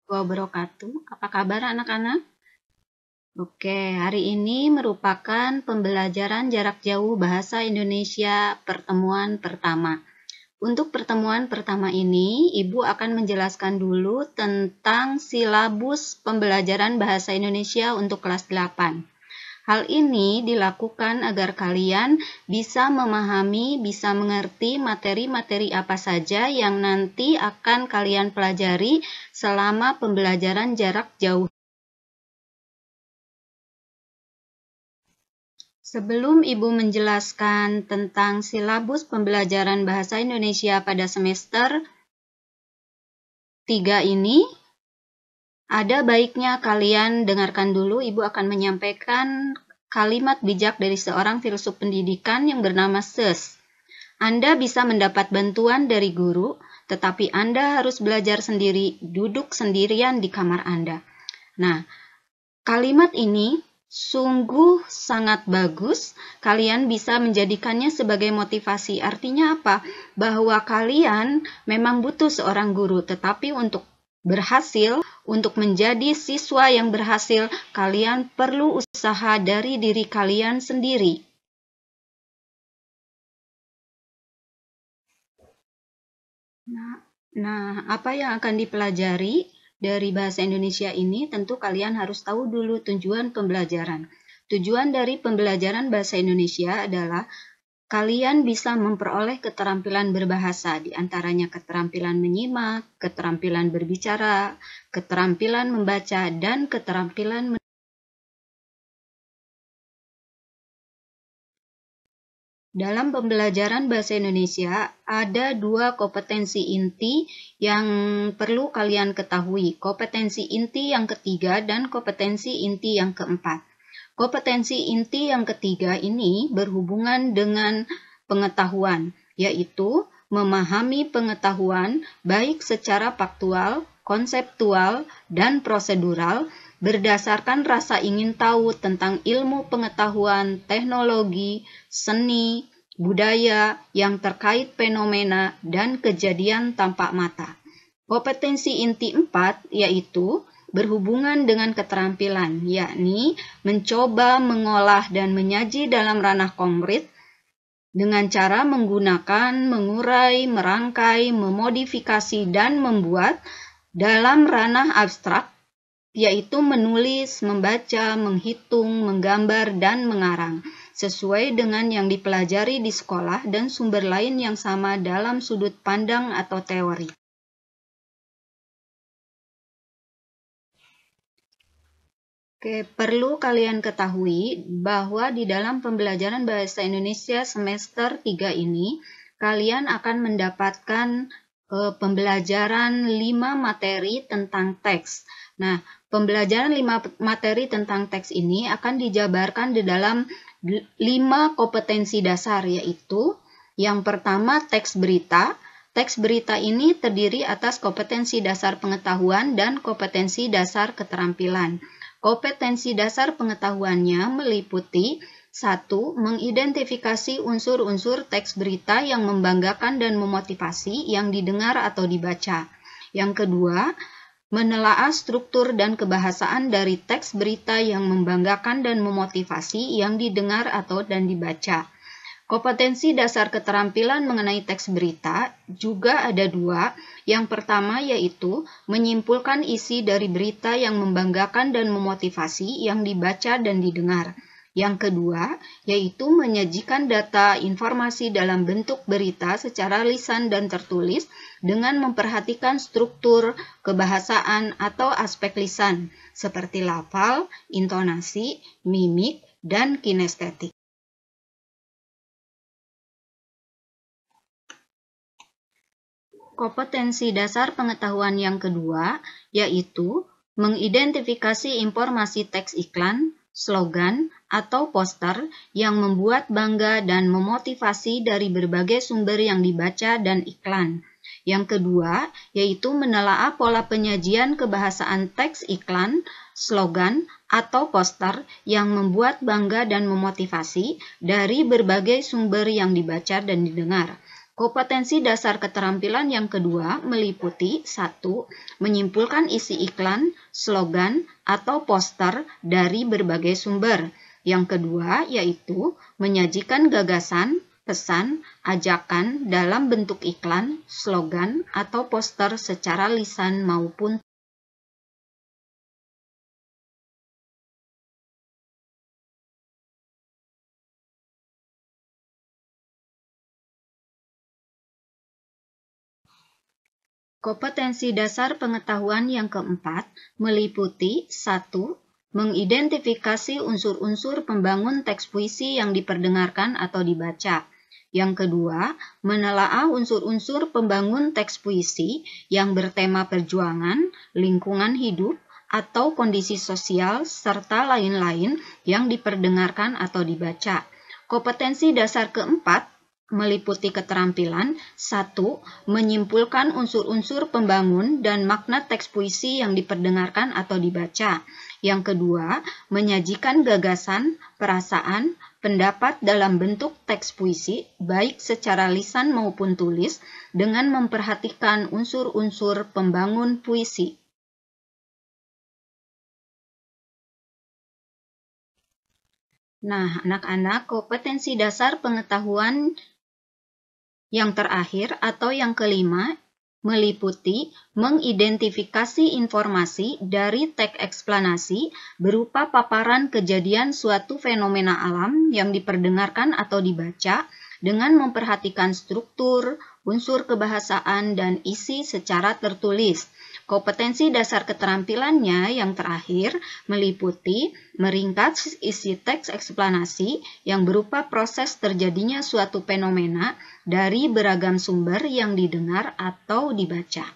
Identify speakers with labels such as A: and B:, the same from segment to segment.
A: Wabarakatuh. Apa kabar anak-anak? Oke, hari ini merupakan pembelajaran jarak jauh bahasa Indonesia pertemuan pertama. Untuk pertemuan pertama ini, Ibu akan menjelaskan dulu tentang silabus pembelajaran bahasa Indonesia untuk kelas 8. Hal ini dilakukan agar kalian bisa memahami, bisa mengerti materi-materi apa saja yang nanti akan kalian pelajari selama pembelajaran jarak jauh. Sebelum Ibu menjelaskan tentang silabus pembelajaran bahasa Indonesia pada semester 3 ini, ada baiknya kalian dengarkan dulu. Ibu akan menyampaikan kalimat bijak dari seorang filsuf pendidikan yang bernama Seuss. Anda bisa mendapat bantuan dari guru, tetapi Anda harus belajar sendiri, duduk sendirian di kamar Anda. Nah, kalimat ini sungguh sangat bagus. Kalian bisa menjadikannya sebagai motivasi. Artinya apa? Bahwa kalian memang butuh seorang guru, tetapi untuk berhasil, untuk menjadi siswa yang berhasil, kalian perlu usaha dari diri kalian sendiri. Nah, apa yang akan dipelajari dari bahasa Indonesia ini? Tentu kalian harus tahu dulu tujuan pembelajaran. Tujuan dari pembelajaran bahasa Indonesia adalah kalian bisa memperoleh keterampilan berbahasa, di antaranya keterampilan menyimak, keterampilan berbicara, keterampilan membaca, dan keterampilan Dalam pembelajaran bahasa Indonesia, ada 2 kompetensi inti yang perlu kalian ketahui. Kompetensi inti yang ketiga dan kompetensi inti yang keempat. Kompetensi inti yang ketiga ini berhubungan dengan pengetahuan, yaitu memahami pengetahuan baik secara faktual, konseptual, dan prosedural berdasarkan rasa ingin tahu tentang ilmu pengetahuan, teknologi, seni, budaya yang terkait fenomena dan kejadian tampak mata. Kompetensi inti 4 yaitu berhubungan dengan keterampilan, yakni mencoba mengolah dan menyaji dalam ranah konkret dengan cara menggunakan, mengurai, merangkai, memodifikasi, dan membuat dalam ranah abstrak, yaitu menulis, membaca, menghitung, menggambar, dan mengarang, sesuai dengan yang dipelajari di sekolah dan sumber lain yang sama dalam sudut pandang atau teori. Oke, perlu kalian ketahui bahwa di dalam pembelajaran bahasa Indonesia semester 3 ini, kalian akan mendapatkan pembelajaran 5 materi tentang teks. Nah, pembelajaran 5 materi tentang teks ini akan dijabarkan di dalam 5 kompetensi dasar, yaitu yang pertama teks berita. Teks berita ini terdiri atas kompetensi dasar pengetahuan dan kompetensi dasar keterampilan. Kompetensi dasar pengetahuannya meliputi 1. Mengidentifikasi unsur-unsur teks berita yang membanggakan dan memotivasi yang didengar atau dibaca. Yang kedua, menelaah struktur dan kebahasaan dari teks berita yang membanggakan dan memotivasi yang didengar atau dan dibaca. Kompetensi dasar keterampilan mengenai teks berita juga ada 2. Yang pertama yaitu menyimpulkan isi dari berita yang membanggakan dan memotivasi yang dibaca dan didengar. Yang kedua yaitu menyajikan data informasi dalam bentuk berita secara lisan dan tertulis dengan memperhatikan struktur, kebahasaan, atau aspek lisan seperti lafal, intonasi, mimik, dan kinestetik. Kompetensi dasar pengetahuan yang kedua yaitu mengidentifikasi informasi teks iklan, slogan, atau poster yang membuat bangga dan memotivasi dari berbagai sumber yang dibaca dan iklan. Yang kedua yaitu menelaah pola penyajian kebahasaan teks iklan, slogan, atau poster yang membuat bangga dan memotivasi dari berbagai sumber yang dibaca dan didengar. Kompetensi dasar keterampilan yang kedua meliputi 1. Menyimpulkan isi iklan, slogan, atau poster dari berbagai sumber. Yang kedua yaitu menyajikan gagasan, pesan, ajakan dalam bentuk iklan, slogan, atau poster secara lisan maupun Kompetensi dasar pengetahuan yang keempat meliputi 1. Mengidentifikasi unsur-unsur pembangun teks puisi yang diperdengarkan atau dibaca. Yang kedua, menelaah unsur-unsur pembangun teks puisi yang bertema perjuangan, lingkungan hidup, atau kondisi sosial, serta lain-lain yang diperdengarkan atau dibaca. Kompetensi dasar keempat meliputi keterampilan 1. Menyimpulkan unsur-unsur pembangun dan makna teks puisi yang diperdengarkan atau dibaca. Yang kedua, menyajikan gagasan, perasaan, pendapat dalam bentuk teks puisi, baik secara lisan maupun tulis, dengan memperhatikan unsur-unsur pembangun puisi. Nah, anak-anak, kompetensi dasar pengetahuan yang terakhir atau yang kelima meliputi mengidentifikasi informasi dari teks eksplanasi berupa paparan kejadian suatu fenomena alam yang diperdengarkan atau dibaca dengan memperhatikan struktur, unsur kebahasaan, dan isi secara tertulis. Kompetensi dasar keterampilannya yang terakhir meliputi meringkas isi teks eksplanasi yang berupa proses terjadinya suatu fenomena dari beragam sumber yang didengar atau dibaca.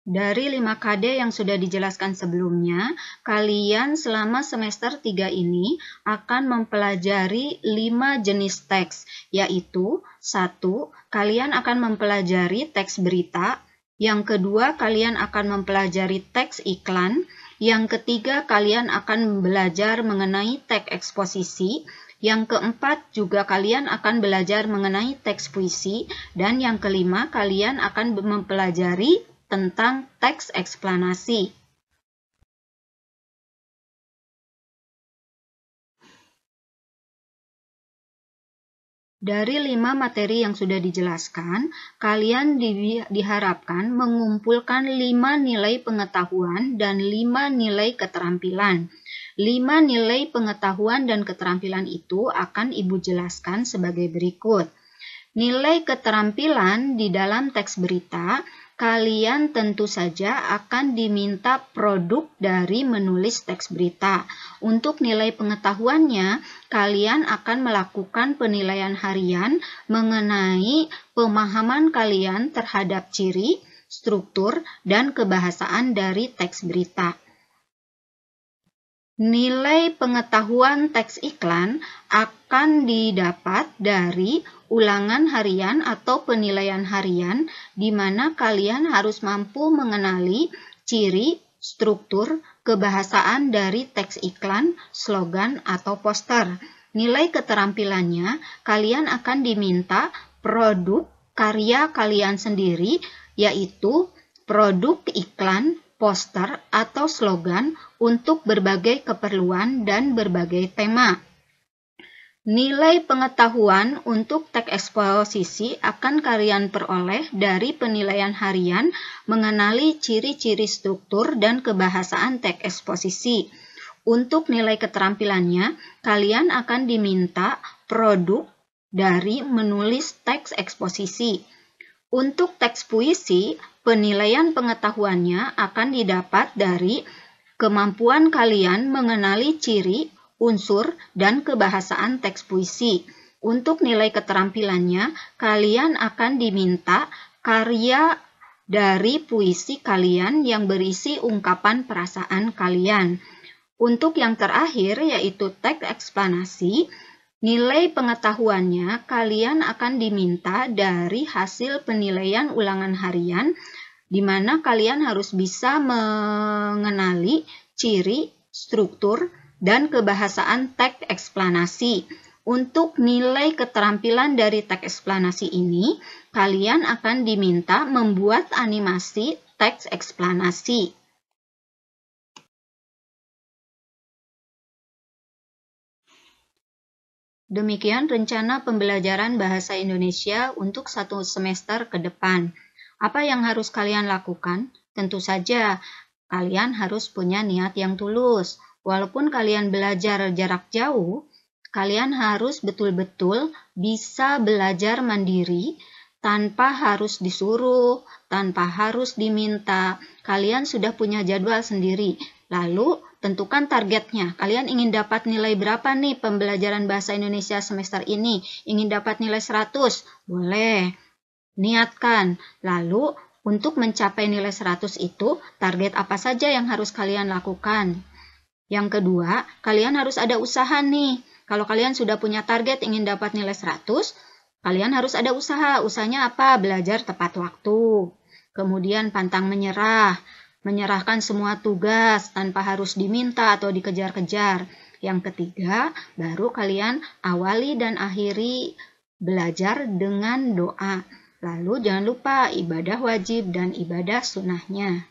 A: Dari 5 KD yang sudah dijelaskan sebelumnya, kalian selama semester 3 ini akan mempelajari 5 jenis teks, yaitu 1. Kalian akan mempelajari teks berita, yang kedua kalian akan mempelajari teks iklan, yang ketiga kalian akan belajar mengenai teks eksposisi, yang keempat juga kalian akan belajar mengenai teks puisi, dan yang kelima kalian akan mempelajari tentang teks eksplanasi. Dari 5 materi yang sudah dijelaskan, kalian diharapkan mengumpulkan 5 nilai pengetahuan dan 5 nilai keterampilan. 5 nilai pengetahuan dan keterampilan itu akan Ibu jelaskan sebagai berikut. Nilai keterampilan di dalam teks berita, kalian tentu saja akan diminta produk dari menulis teks berita. Untuk nilai pengetahuannya, kalian akan melakukan penilaian harian mengenai pemahaman kalian terhadap ciri, struktur, dan kebahasaan dari teks berita. Nilai pengetahuan teks iklan akan didapat dari ulangan harian atau penilaian harian, di mana kalian harus mampu mengenali ciri, struktur, kebahasaan dari teks iklan, slogan, atau poster. Nilai keterampilannya, kalian akan diminta produk karya kalian sendiri, yaitu produk iklan, poster, atau slogan untuk berbagai keperluan dan berbagai tema. Nilai pengetahuan untuk teks eksposisi akan kalian peroleh dari penilaian harian mengenali ciri-ciri struktur dan kebahasaan teks eksposisi. Untuk nilai keterampilannya, kalian akan diminta produk dari menulis teks eksposisi. Untuk teks puisi, penilaian pengetahuannya akan didapat dari kemampuan kalian mengenali ciri, unsur, dan kebahasaan teks puisi. Untuk nilai keterampilannya, kalian akan diminta karya dari puisi kalian yang berisi ungkapan perasaan kalian. Untuk yang terakhir, yaitu teks eksplanasi, nilai pengetahuannya kalian akan diminta dari hasil penilaian ulangan harian, di mana kalian harus bisa mengenali ciri, struktur, dan kebahasaan teks eksplanasi. Untuk nilai keterampilan dari teks eksplanasi ini, kalian akan diminta membuat animasi teks eksplanasi. Demikian rencana pembelajaran bahasa Indonesia untuk 1 semester ke depan. Apa yang harus kalian lakukan? Tentu saja, kalian harus punya niat yang tulus. Walaupun kalian belajar jarak jauh, kalian harus betul-betul bisa belajar mandiri tanpa harus disuruh, tanpa harus diminta. Kalian sudah punya jadwal sendiri. Lalu, tentukan targetnya. Kalian ingin dapat nilai berapa nih pembelajaran bahasa Indonesia semester ini? Ingin dapat nilai 100? Boleh. Niatkan. Lalu, untuk mencapai nilai 100 itu, target apa saja yang harus kalian lakukan? Yang kedua, kalian harus ada usaha nih. Kalau kalian sudah punya target ingin dapat nilai 100, kalian harus ada usaha. Usahanya apa? Belajar tepat waktu. Kemudian pantang menyerah. Menyerahkan semua tugas tanpa harus diminta atau dikejar-kejar. Yang ketiga, baru kalian awali dan akhiri belajar dengan doa. Lalu jangan lupa ibadah wajib dan ibadah sunnahnya.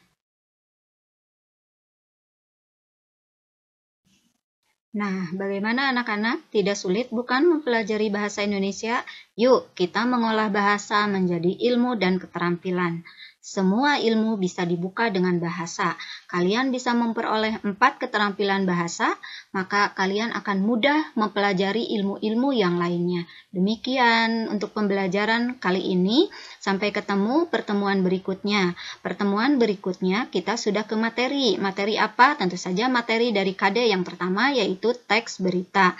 A: Nah, bagaimana anak-anak? Tidak sulit bukan mempelajari bahasa Indonesia? Yuk, kita mengolah bahasa menjadi ilmu dan keterampilan. Semua ilmu bisa dibuka dengan bahasa. Kalian bisa memperoleh 4 keterampilan bahasa, maka kalian akan mudah mempelajari ilmu-ilmu yang lainnya. Demikian untuk pembelajaran kali ini. Sampai ketemu pertemuan berikutnya. Pertemuan berikutnya kita sudah ke materi. Materi apa? Tentu saja materi dari KD yang pertama yaitu teks berita.